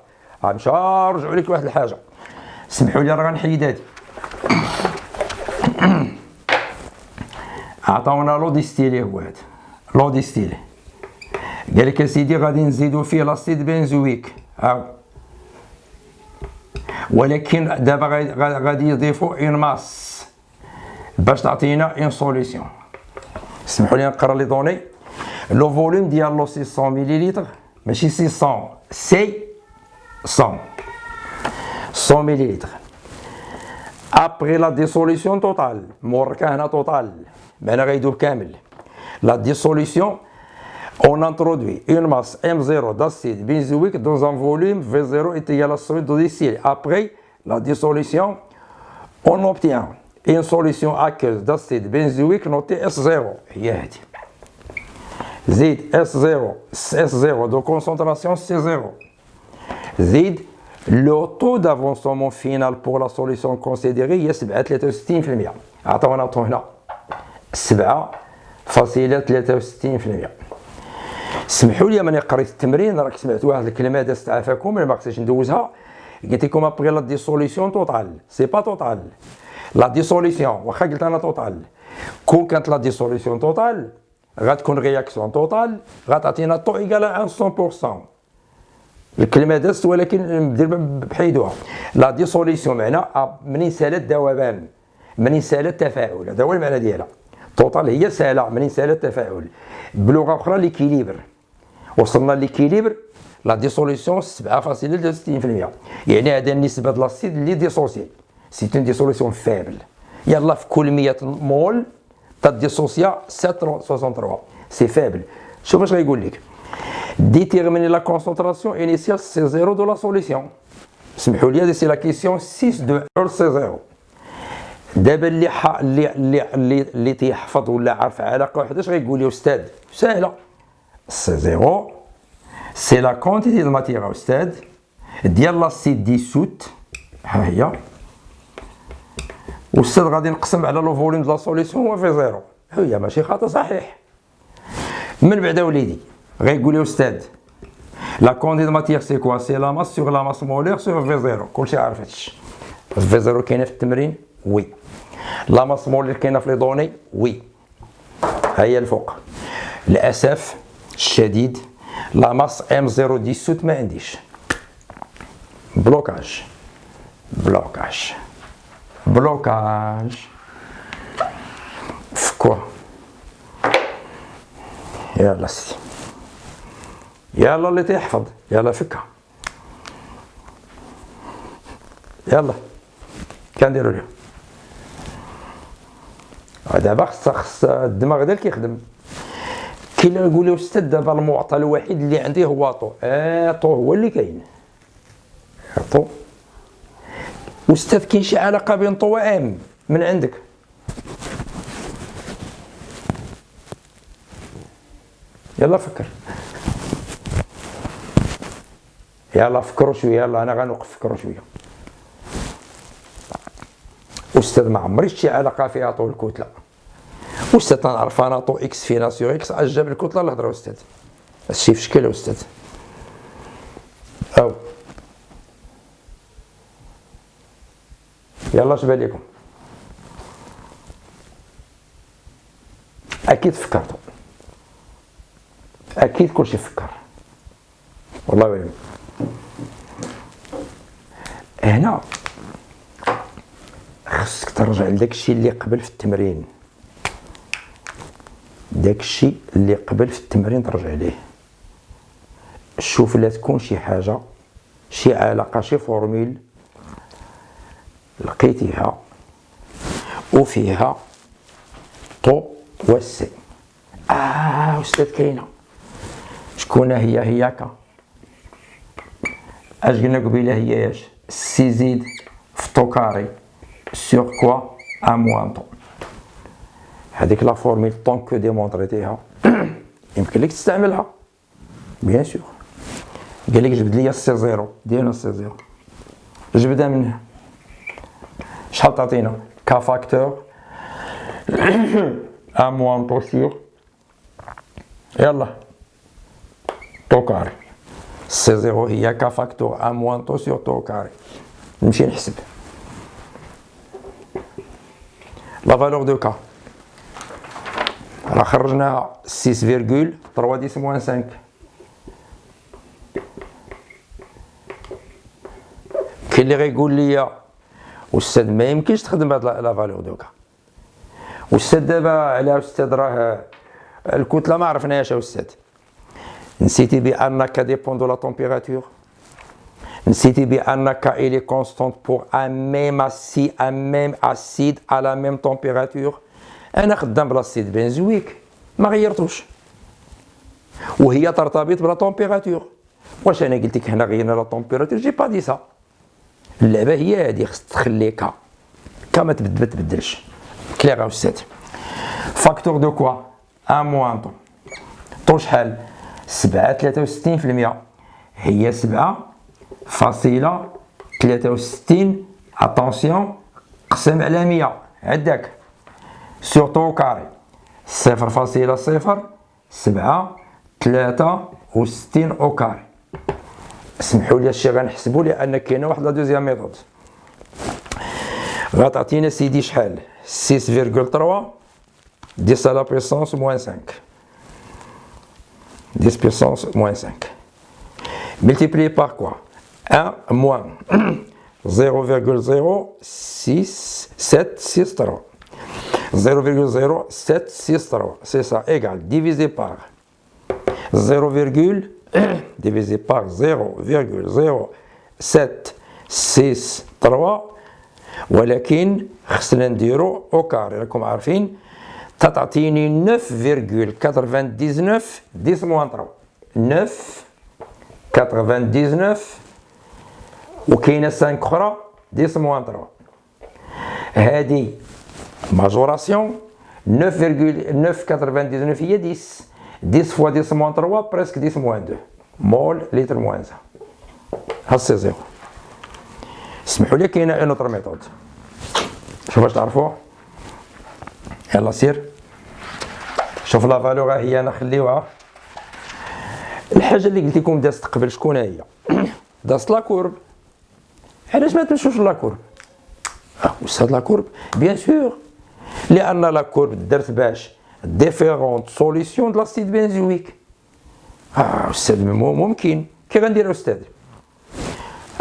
غنمشي نرجعوا لك لواحد الحاجه. سمحوا لي راه غنحيد هادي. عطاونا لو ديستيلي، هو هذا لو ديستيلي. قال لك اسيدي غادي نزيدو فيه لاسيد بنزويك، ولكن دابا غادي يضيفو اون ماس باش تعطينا اون سوليسيون. سمحوا لي نقرا لي دوني. لو فوليوم ديال لو 600 ملل، ماشي 600 سي 100 ملل. ابري لا ديسوليسيون توتال، موركا هنا توتال معنى غيدوب كامل. لا ديسوليسيون on introduit une masse M0 d'acide benzoïque dans un volume V0 est égal à celui d'eau distillée. Après la dissolution, on obtient une solution aqueuse d'acide benzoïque notée S0. هي هادي. زيد S0 de concentration C0. زيد le taux d'avancement final pour la solution considérée هي 7.63%. عطاونا هنا 7.63%. سمحوا لي ماني قريت التمرين، راك سمعت واحد الكلمه دازت عافاكم ما بغيتش ندوزها. قلت لكم ابغي لا ديسوليسيون توتال، سي با توتال. لا ديسوليسيون واخا قلت انا توتال، كون كانت لا ديسوليسيون توتال غتكون رياكسيون توتال غتعطينا طو ايكال 100%. الكلمه دازت ولكن ندير بحيدوها. لا ديسوليسيون معناها منين سالت ذوبان، منين سالت تفاعل، هذا هو المعنى ديالها. توتال هي ساله منين سالت تفاعل. بلغه اخرى ليكيليبر، وصلنا ليكيليبر لا ديسوليسيون 7.63%. يعني هذا النسبه د لاسيد اللي ديسوسي سي اون ديسوليسيون فابل. يلا في كل 100 مول تديسوسيا 7.63 سي فابل. شوف اش غيقول لك. ديتيرميني لا كونسونطراسيون انيسيال سي زيرو دو لا سوليسيون. اسمحوا لي هذه سي لا كيسيون 6 دو 1 سي 0. دابا اللي تيحفظ ولا عارف علاقه واحده اش غيقول لي استاذ؟ سهله. سي 0 سي لا كونتيتي دو ماتيغ استاذ ديال لاسيد ديسوت، ها هي. استاذ غادي نقسم على لو فوليوم دو لا سوليسيون هو في 0. هي ماشي خطا صحيح. من بعد وليدي غيقول لي استاذ لا كونتيتي دو ماتيغ سي كوا؟ سي لا ماس سور لا ماس مولير سور في 0. كلشي عارف هادشي. في 0 كاينه في التمرين؟ وي. لا ماس مولير كاينه في لي دوني؟ وي. ها هي الفوق. للاسف الشديد لا ماس ام 0 ديسوت ما عنديش. بلوكاج بلوكاج بلوكاج. فكوها. يلا سيدي، يلا اللي تيحفظ يلا فكها. يلا كنديرو اليوم؟ دابا خص الدماغ ديالك كيخدم. كي اللي يقول لي استاذ دابا المعطى الوحيد اللي عندي هو طو. طو هو اللي كاين. طو استاذ كاين شي علاقه بين طو وام من عندك؟ يلا فكر، يلا فكروا شويه. يلا انا غنوقف فكروا شويه. استاذ ما عمري شي علاقه فيها طو الكتله. استاذ تنعرف انا طو اكس فينا سيغ اكس اش جاب الكتله الهضره استاذ. هادشي في شكل استاذ. او يلا اش بان لكم؟ اكيد فكرتوا، اكيد كلشي فكر والله ويلي. هنا خصك ترجع لداكشي اللي قبل في التمرين. داكشي اللي قبل في التمرين ترجع ليه. شوف لا تكون شي حاجه شي علاقه شي فورميل لقيتيها وفيها طو والسي. استاذ كاينه. شكون هي؟ هياكا. اش قلنا قبيله؟ هي اش؟ سي زيد في طو كاري سور كوا ان موان طو. هذيك لا فورميل طون كو ديمونطريتيها يمكن لك تستعملها بيان سور. قال لك جبد لي السي زيرو، ديالنا السي زيرو جبدها منها. شحال تعطينا؟ كا فاكتور ان موان طو سور يلا طو كاري. سي زيرو هي كا فاكتور ان موان طو سور طو كاري. نمشي نحسب لا فالور دو كا. راه خرجناها 6,3 ديس موان 5. كاين اللي غيقول لي استاذ ما يمكنش تخدم بهاد لا فالور دو كا. استاذ دابا على استاذ راه الكتله ما عرفناهاش استاذ. نسيتي بان كا ديبون دو لا تمبيراتور. نسيتي بان كا إلي كونستانت بور ان ميم اسيد à la même température. انا خدام بلاسيد بنزويك ما غيرتوش وهي ترتبط بلا تمبيراتور. واش انا قلت لك هنا غيرنا لا تمبيراتور؟ جي با دي سا. اللعبه هي هذه، خص تخلي كا ما تبدلش. كلير استاذ. فاكتور دو كوا ان موان طو. طو شحال؟ 7.63%. هي 7.63 اتونسيون قسم على 100 عندك سور طو كاري 0.763 او كاري. اسمحوا لي هادشي غنحسبوا لان كاينه واحد لا دوزيام ميثود. غتعطينا سيدي شحال؟ 6,3 10 على بيسونس موان 5. 10 puissance moins 5 multiplié par quoi? 1 moins 0,0763 0,0763 c'est ça, égal, divisé par 0, divisé par 0,0763 ولكن خصنا نديرو او كاري. راكم عارفين تعطيني 9,99 10 moins 3. 9,99 وكاينه 5 اخرى 10 موان 3. هذه ماجوراسيون 9,999 هي 10. 10 فوا 10 موان 3 بريسك 10 موان 2 مول لتر موان 1. ها سي زيرو. اسمحوا لي كاينه اون اوتر ميثود. شوف باش تعرفوه. يلا سير. شوف لا فالور هي نخليوها. الحاجه اللي قلت لكم دازت قبل شكون هي؟ دازت لا كورب. علاش ما تمشوش لا كورب؟ استاذ لا كورب بيان سور لان لا كورب درت باش ديفيرونت سوليسيون د لاسيد بنزويك. استاذ ممكن كي غندير استاذ؟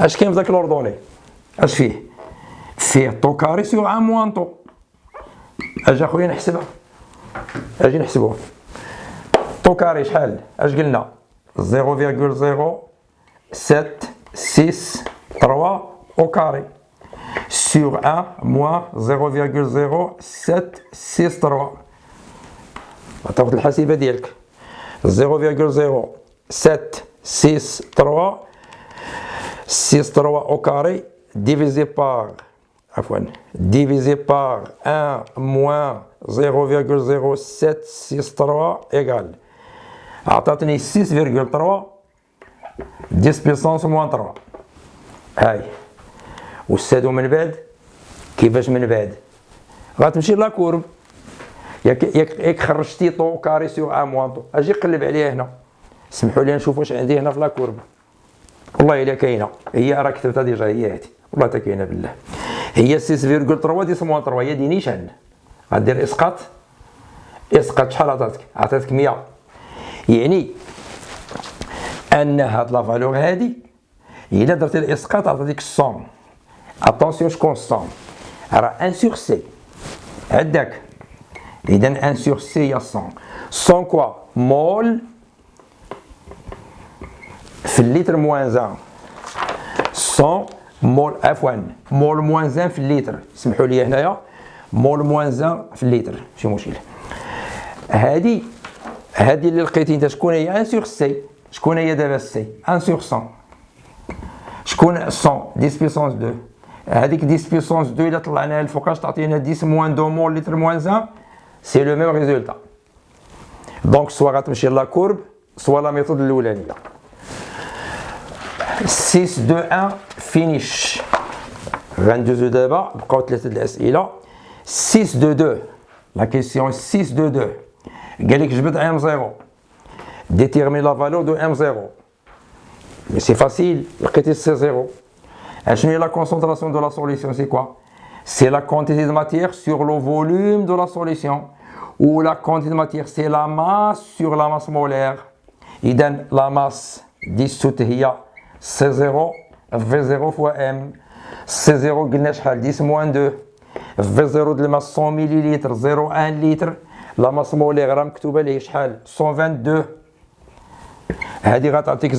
اش كاين في ذاك لوردوني؟ اش فيه؟ فيه طو كاري سيغ ان موان طو. اجي اخويا نحسبها. اجي نحسبوها. طو كاري شحال؟ اش قلنا؟ 0,0763 au carré sur 1 moins 0,0763. تاخذ الحاسبه ديالك 0,0763 63 au carré divisé par divisé par 1 moins 0,0763 égale عطاتني 6,3 10 puissance moins 3. هاي واستاذو من بعد كيفاش من بعد غتمشي لا كورب ياك خرجتي طو كاري سيغ ان موان طو اجي قلب عليها هنا. سمحوا لي نشوف واش عندي هنا في لا كورب. والله الا كاينه هي راه كتبتها ديجا هي هادي والله حتى كاينه بالله. هي 6,3 10 موان 3 هي دي نيشان. غدير اسقاط شحال عطاتك 100. يعني ان هاد لا فالور هادي الا درتي الاسقاط عطاتك 100. اتونسيون شكون 100 راه 1 سور سي عندك. اذا 1 سور سي هي 100. 100 كوا مول في الليتر موان 1. 100 مول عفوا مول موان 1 في الليتر. سمحوا لي هنايا مول موان 1 في الليتر ماشي مشكل. هادي اللي لقيتي انت شكون هي 1 سور سي؟ شكون هي دابا سي؟ 1 سور 100. شكون 100 10 بيسونس 2. هذيك 10 بيسونس 2 الا طلعناها الفوقاش تعطينا 10 موان 2 مول لتر موان 1 سي لو ميم ريزولتا. دونك سوا غتمشي لا كورب سوا لا ميثود الاولانيه. 6 2 1 فينيش. غندوزو دابا بقاو 3 الاسئله. 6 2 2 لا كيسيون 6 2 2 قال لك جبد ام 0 déterminer la valeur de M0. Mais c'est facile, لقيتي C0. شنو هي la concentration de la solution? C'est quoi? C'est la quantité de matière sur le volume de la solution. Ou la quantité de matière, c'est la masse sur la masse molaire. إذا la masse dissoute هي C0 V0 fois M. C0 قلنا شحال 10 moins 2. V0 د الماس 100 مليلتر 0,1 لتر. لا ماس مولير راه مكتوبه ليه شحال 122. هذه غتعطيك 0,1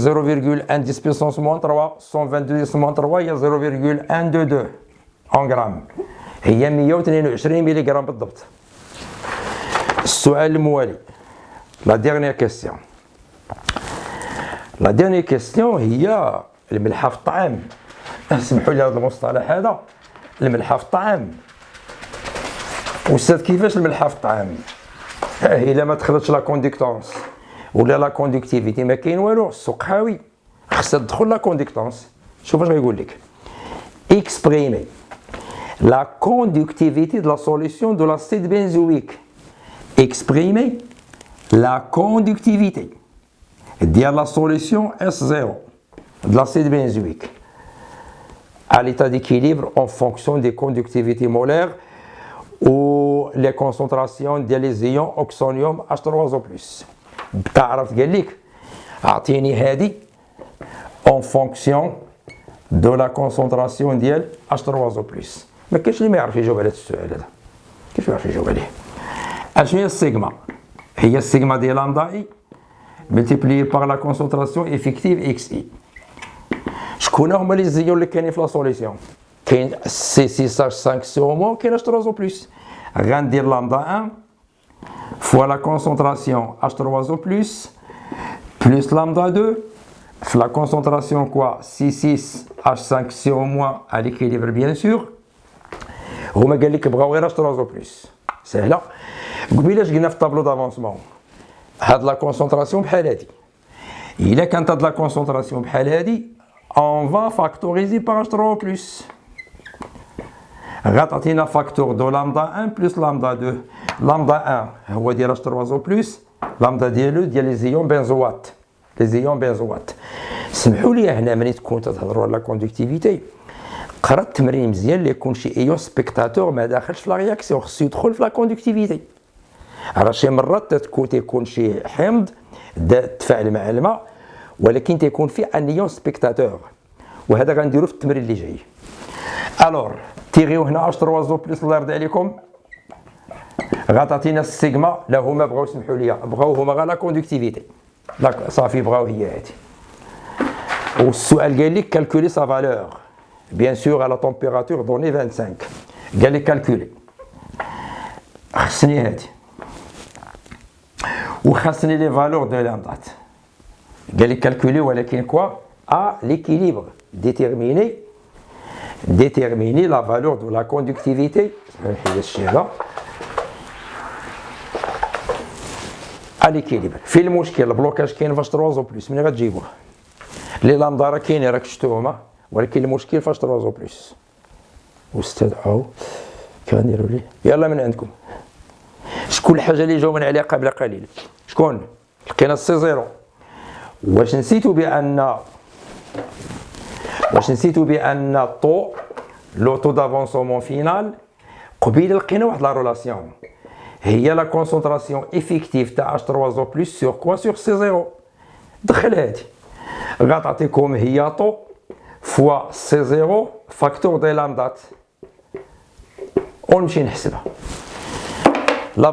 10 بيسونس موان 3. 122 10 موان 3 هي 0,122 en غرام. هي 122 ملغرام بالضبط. السؤال الموالي لا ديرنيير كيستيون. لا ديرنيير كيستيون هي الملحه في الطعام. اسمحوا لي هذا المصطلح هذا الملحه في الطعام. أستاذ كيفاش الملحه في الطعام؟ إلا ما دخلتش لا كونديكتونس ولا لا كوندكتيفيتي ما كاين والو. السوق خاوي. خصها تدخل لا كونديكتونس. شوف اش غيقول لك. اكسبريمي لا كوندكتيفيتي de la solution de l'acide benzoïque. Exprimer la conductivité ديال la solution S0 de l'acide benzoïque à l'état d'équilibre en fonction des conductivités molaires ou les concentrations ديال les ions oxonium H3O+. تعرف قال لك اعطيني هذه en fonction de la concentration ديال H3O+. ما كاينش اللي ما يعرف يجاوب على هذا السؤال هذا. كيف يعرف يجاوب عليه؟ شنو هي السيغما؟ هي السيغما ديال لامدا اي ملتيبلي باغ لا كونسونطراسيون افيكتيف اكس اي. شكون هما لي زيون اللي كاينين في لا سوليسيون؟ كاين سي 6 H 5 سي او مو كاين H3O+. غندير لامدا 1 fois la concentration H3O+, plus lambda 2 la concentration quoi C6H5CO- à l'équilibre bien sûr. هما قال لك بغاو غير H3O+. سهله. قبيله قلنا في الطابلو دافونسمون هاد لا كونسونطراسيون بحال هادي. الا كانت هاد لا كونسونطراسيون بحال هادي on va factoriser par H3O+. غتعطينا فاكتور دو لامدا 1 بلس لامدا 2. لامدا 1 هو ديال H3O+، لامدا ديالو ديال لي زيون بنزوات. لي زيون بنزوات. سمحوا لي هنا ملي تكون تهضروا على لا كوندكتيفيتي قرا التمرين مزيان اللي يكون شي ايون سبيكتاتور ما داخلش في لا رياكسيون خصو يدخل في لا كوندكتيفيتي. راه شي مرات تيكون شي حمض تفاعل مع الماء ولكن تيكون فيه ان ايون سبيكتاتور، وهذا غنديرو في التمرين اللي جاي. الور تيغيو هنا H3O+ الله يرضي عليكم غتعطينا السيغما. لا هما بغاو سمحوا لي بغاو هما غير لا كوندكتيفيتي صافي بغاو هي هادي. والسؤال قال لك كالكولي سا فالور بيان سور على تمبيراتور دوني 25. قال لك كالكولي خصني هادي وخاصني لي فالور دو لامدات. قال لك كالكولي ولكن كوا ا ليكيليبر déterminer la valeur de la conductivité. à l'équilibre. في المشكل البلوكاج كاين فاش 3O+. منين غتجيبوه؟ لي لامدا راه كاينين راك شفتوهما ولكن المشكل فاش 3O+. استاذ عاو كنديروا ليه يلا من عندكم. شكون الحاجه اللي جاوبنا عليها قبل قليل؟ شكون؟ لقينا السي زيرو. واش نسيتوا بان الطو لو طو دافونسمون فينال قبيل لقينا واحد لا رولاسيون هي لا كونسونطراسيون افيكتيف تاع H3O+ سور كوا سور سي زيرو. دخل هادي غتعطيكم هي طو فوا سي زيرو فاكتور دي لامدات ونمشي نحسبها. La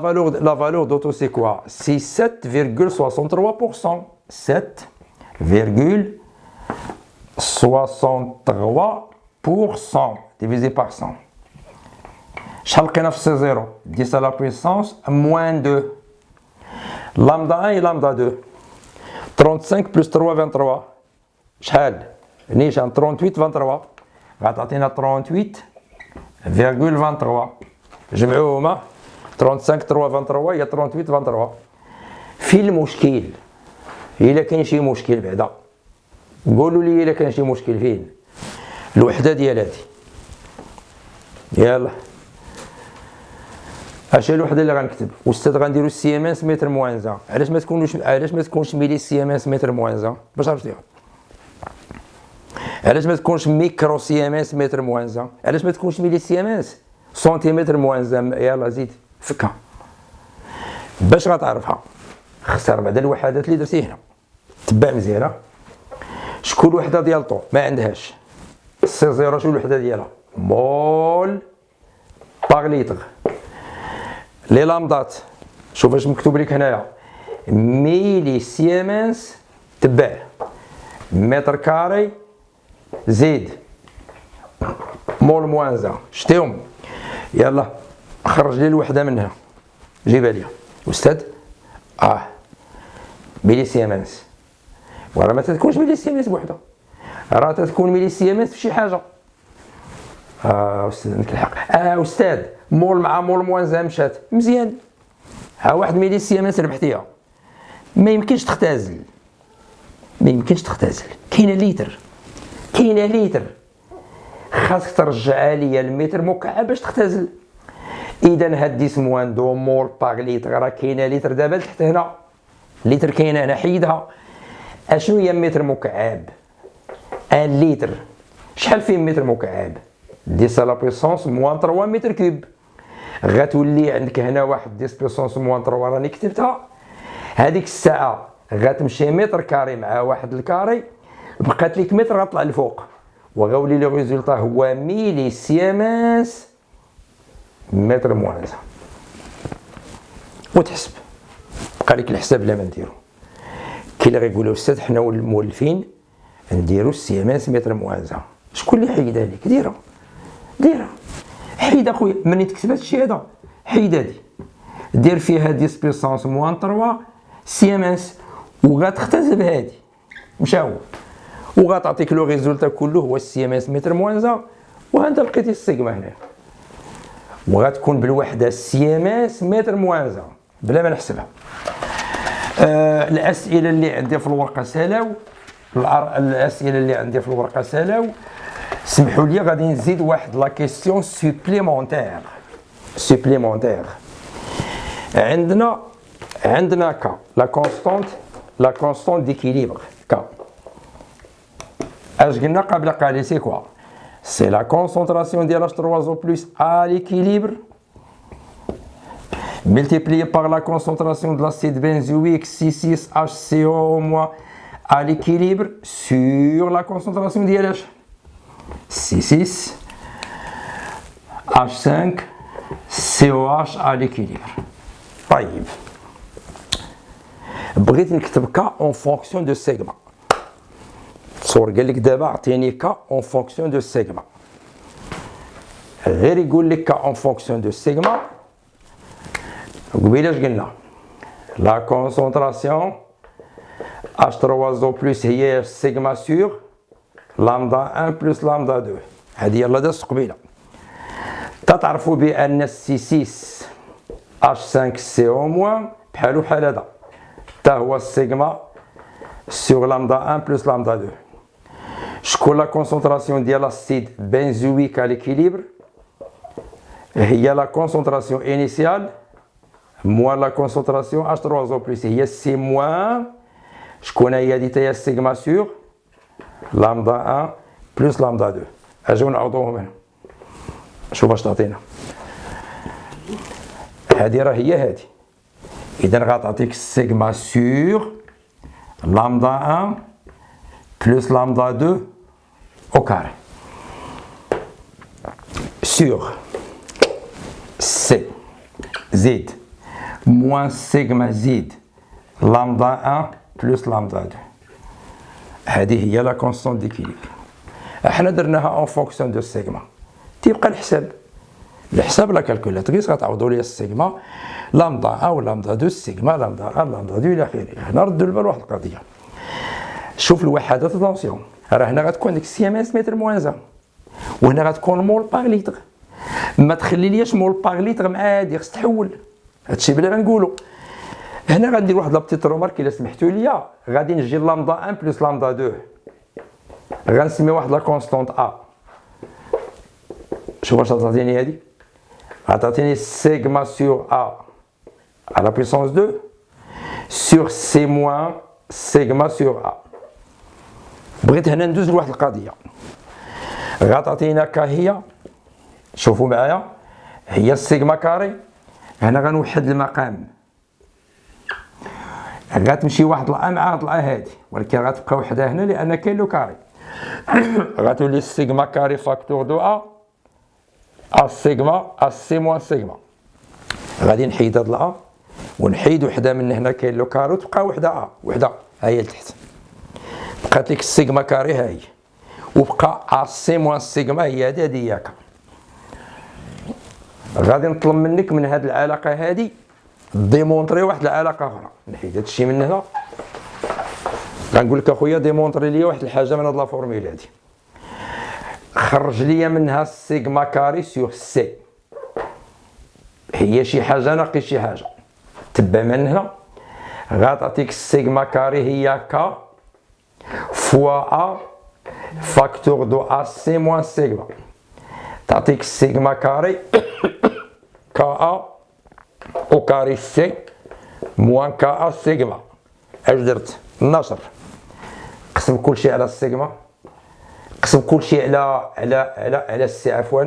valeur d'auto c'est quoi? C'est 7,63%. 7,63% divisé par 100. شحال لقينا في سي زيرو؟ 10 à la puissance moins 2. Lambda 1 et lambda 2. 35 plus 3 23. شحال؟ نيشان 38 23. غتعطينا 38,23. جمعوهما 35 3 23 هي 38 23. في المشكل الا كاين شي مشكل بعدا قولوا لي الا كاين شي مشكل فين الوحده ديال هادي. يلا اش هي الوحده اللي غنكتب؟ استاذ غنديروا سيمنس متر موان 1. علاش ما تكونش ميلي سيمنس متر موان 1 باش عرفت ديرها؟ علاش ما تكونش ميكرو سيمنس متر موان 1؟ علاش ما تكونش ميلي سيمنس سنتيمتر موان 1؟ يلا زيد فكها باش غتعرفها. خسر بعد الوحدات اللي درتي هنا تبع مزيانه. شكون الوحده ديال طو؟ ما عندهاش. سي زيرو شنو الوحده ديالها؟ مول باغ ليتر. لي لامدات شوف اش مكتوب لك هنايا ميلي سيمنس تبع متر كاري زيد مول موان 1. شتيهم؟ يلا خرج لي الوحده منها جيبها لي استاذ. ميلي سيمنس وراه ما تكونش ميلي سيمنس بوحدها، راه تكون ميلي سيمنس في شي حاجه. استاذ عندك الحق. استاذ مول مع مول موان 1 مشات مزيان. ها واحد ميلي سيمنس ربحتيها. ما يمكنش تختزل، كاينه ليتر خاصك ترجعها ليا المتر مكعب باش تختزل. اذا هاد 10 موان 2 مول باغ ليتر راه كاينه ليتر دابا لتحت هنا. ليتر كاينه هنا حيدها. اشنو هي متر مكعب؟ ان ليتر شحال فيه متر مكعب؟ 10 لا بويسونس موان 3 متر كوب. غتولي عندك هنا واحد 10 بويسونس موان 3 راني كتبتها. هذيك الساعه غتمشي متر كاري مع واحد الكاري بقات لك متر غطلع الفوق وغيولي لي ريزولطا هو ميلي سيمنس متر موان 1. وتحسب بقى لك الحساب بلا ما نديرو. كاين اللي غيقولوا استاذ حنا المؤلفين نديرو السيمنس متر موان 1. شكون اللي حيدها لك؟ ديرها حيد اخويا. ملي تكتب هادشي هذا حيد هادي دير فيها 10 بيسونس موان 3 سيمنس وغتختزل هادي. مشاو وغتعطيك لو ريزولتا كله هو سي ام اس متر موان 1 وانت لقيتي السيغما هنا وغتكون بالوحده سي ام اس متر موان 1 بلا ما نحسبها. الاسئله اللي عندي في الورقه سالاو، الاسئله اللي عندي في الورقه سالاو. سمحوا لي غادي نزيد واحد لا كيسيون سوبليمونتير. عندنا كا لا كونستانت ديكيليبر كا. اش قلنا قبل قليل سي كوا؟ سي لا كونسونطراسيون ديال H3O plus à l'équilibre multiplié par la concentration de l'acide benzoïque C6HCO- à l'équilibre sur la concentration d'ILH C6H5COH à l'équilibre. طيب بغيت نكتب كا اون فونكسيون دو سيغما. تصور قال لك دابا عطيني كا اون فونكسيون دو سيغما، غير يقول لك كا اون فونكسيون دو سيغما. قبيله اش قلنا؟ لا كونسونطراسيون H3O plus هي سيغما سور لامدا 1 بلس لامدا 2. هذه يلا دازت قبيله. تعرفوا بان سي 6 H5CO- بحالو بحال هذا حتى هو السيغما سور لامدا 1 بلس لامدا 2. شكون لا كونسونطراسيون ديال الاسيد بنزويك على ليكيليبر؟ هي لا كونسونطراسيون انيسيال موان لا كونسونطراسيون H3O plus هي سي موان شكون هي هادي تاهي السيغما سور لامدا 1 بلس لامدا 2. اجيو نعوضوهم هنا شوف اش تعطينا. هادي راه هي هادي، اذا غتعطيك السيغما سور لامدا 1 بلس لامدا 2 au carré sur C زيد moins سيغما زيد لامدا 1 بلس لامدا 2. هذه هي لا كونستانت ديكيليبر. احنا درناها اون فونكسيون دو سيغما. تيبقى الحساب لا كالكولاتريس غتعوضوا لي السيغما لامدا 1 ولامدا 2 سيغما لامدا 1 لامدا 2 الى اخره. هنا ردوا البال واحد القضيه. شوف الوحدات اتونسيون، راه هنا غتكون ديك سي ام اس متر موان 1 وهنا غتكون مول باغ لتر. ما تخليلياش مول باغ لتر مع هادي خص تحول. هادشي بلا ما نقولوا. هنا غندير واحد لابتيت رومارك الا سمحتوا لي. غادي نجي لامدا 1 بلس لامدا 2 غنسمي واحد لا كونستانت ا. شوف واش غتعطيني هادي. غتعطيني سيغما سور ا على بويسونس 2 سور سي موان سيغما سور ا. بغيت هنا ندوز لواحد القضيه. غتعطينا كا هي، شوفوا معايا، هي السيغما كاري. هنا غنوحد المقام، غتمشي واحد الأ مع هاد الأ هادي، ولكن غتبقى وحده هنا لأن كاين لو كاري. غتولي السيغما كاري فاكتور دو أ السيغما سي موان سيغما. غادي نحيد هاد الأ ونحيد وحده من هنا كاين لو كاري وتبقى وحده أ وحده ها هي لتحت. بقات لك السيغما كاري ها هي وبقى أ سي موان سيغما هي هادي هي كا. غادي نطلب منك من هاد العلاقة هادي ديمونطري واحد العلاقه اخرى. نحيد هادشي من هنا. غنقول لك اخويا ديمونطري لي واحد الحاجه من هاد لا فورميل هادي. خرج لي منها سيغما كاري سور سي. هي شي حاجه ناقص شي حاجه. تبع من هنا غتعطيك السيغما كاري هي كا فوا ا فاكتور دو ا سي موان سيغما. تعطيك السيغما كاري كا ا او كاري سي موان كا ا سيغما. اش درت؟ نشر. قسم كلشي على السيغما، قسم كلشي على السي عفوا.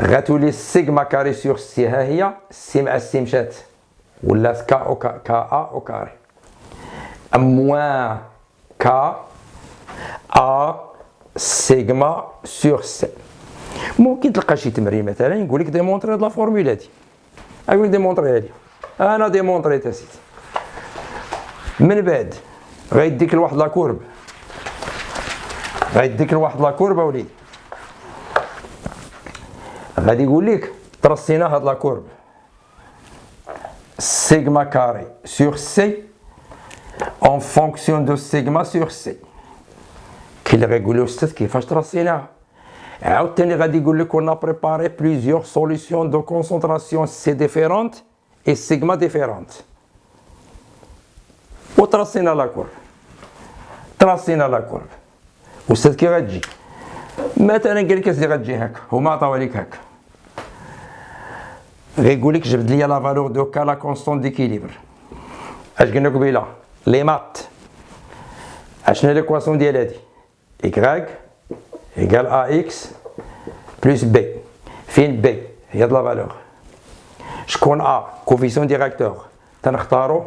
غتولي السيغما كاري سور سي ها هي سي مع السي مشات ولات كا او كا ا او كاري موان كا ا سيغما سور سي. ممكن تلقى شي تمرين مثلا يقول لك ديمونطري هاد لا فورميل هادي. أقول ديمونطري هادي. أنا ديمونطريت أسيدي. من بعد غيديك لواحد لاكورب. غيديك لواحد لاكورب أوليدي. غادي يقول لك ترسينا هاد لاكورب. سيغما كاري سور سي en fonction de sigma sur C. كي اللي غيقول له استاذ كيفاش تراسيناها. عاوتاني غادي يقول لك on a préparé plusieurs solutions de concentration C différentes et sigma différentes. وترسينا لا كورب، ترسينا لا كورب. استاذ كي غتجي مثلا قال لك اسيدي غتجي هكا، هما عطاوها لك هكا، غيقول لك جبد لي لا فالور دو كا لا كونستون ديكيليبر. اش قلنا قبيله؟ لي مات اشنو ليكواسيون ديال هادي؟ y égale ax plus b. فين b هي لا فالور؟ شكون a كوفيسيون ديريكتور تنختارو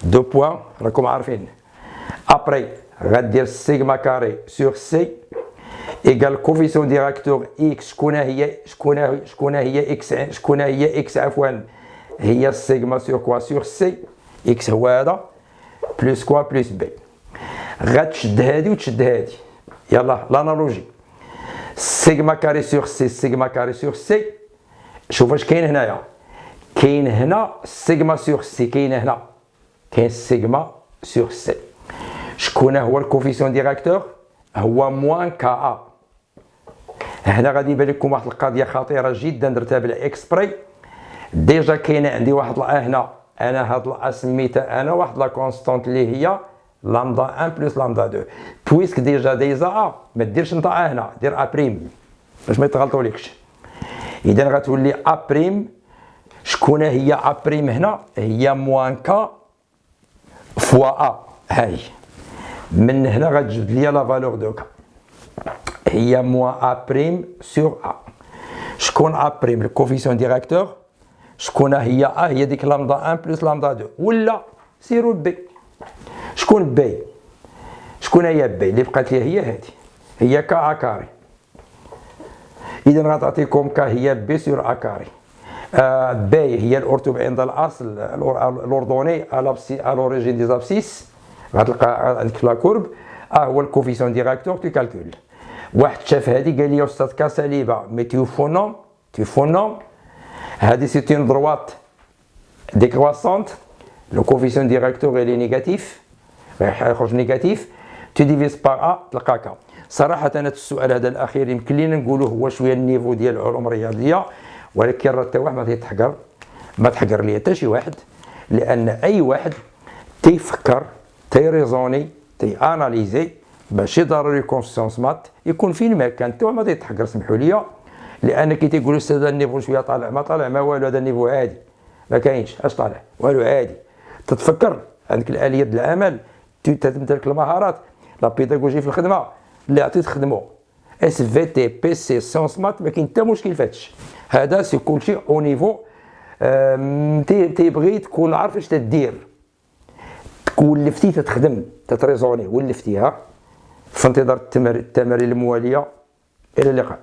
دو بوان راكم عارفين. ابري غدير سيغما كاري سور سي ايكال كوفيسيون ديريكتور اكس. شكون هي اكس؟ شكون هي اكس عفوا؟ هي سيغما سور كوا؟ سور سي. اكس هو هذا بلس كوا؟ بلس بي. غتشد هادي وتشد هادي، يلا لانالوجي. سيغما كاري سور سي، سيغما كاري سور سي. شوف اش كاين هنايا، كاين هنا سيغما سور سي، كاين هنا كاين سيغما سور سي. شكون هو الكوفيسيون ديريكتور؟ هو موان كا ا. هنا غادي يبان لكم واحد القضيه خطيره جدا درتها بالاكسبري. ديجا كاينه عندي واحد هنا، انا هاد سميتها انا واحد لا كونستانت اللي هي لامدا 1 بلس لامدا 2. بويسك ديجا دايزا ا، ما ديرش انت هنا، دير ا بريم باش ما يتغلطولكش. اذا غتولي ا بريم. شكون هي ا بريم هنا؟ هي موان كا فوا ا. هاي من هنا غتجبد ليا لا فالور دو كا، هي موان ا بريم سور ا. شكون ا بريم؟ الكوفيسيون ديريكتور. شكون هي ا؟ هي ديك لامدا 1 بلس لامدا 2. ولا سيرو بي. شكون بي؟ شكون هي بي؟ اللي بقات لي هي هادي، هي كا ا كاري. اذا غتعطيكم كا هي بي سور ا كاري. بي هي الارتب عند الاصل الاردني على لوريجين دي زابسيس. غتلقى عندك لا كورب هو الكوفيسيون ديريكتور تو كالكول. واحد شاف هادي قال لي استاذ كا سالبه مي تيفونوم هادي سي اون دروات ديكرواسونت. لو كوفيسيون ديريكتور اللي نيجاتيف يخرج نيجاتيف، تو ديفيز بار ا تلقى كا. صراحه انا السؤال هذا الاخير يمكن لينا نقولوا هو شويه النيفو ديال العلوم الرياضيه، ولكن راه حتى واحد ما تحقر لي حتى شي واحد، لان اي واحد تيفكر تيريزوني تياناليزي ماشي ضروري كونسيونس مات يكون فين ما كان حتى ما تيتحقر. سمحوا لي، لان كي تيقولوا استاذ النيفو شويه طالع، ما طالع ما والو، هذا النيفو عادي ما كاينش. اش طالع؟ والو عادي. تتفكر عندك الاليه ديال العمل، تمتلك المهارات، لا بيداغوجي في الخدمه اللي عطيت خدمو اس في تي بي سي سيونس مات، ما كاين حتى مشكل فهادشي. هذا سي كلشي او نيفو. تيبغي تكون عارف اش تدير، ولفتي تتخدم تتريزوني ولفتيها. في انتظار التمارين المواليه. الى اللقاء.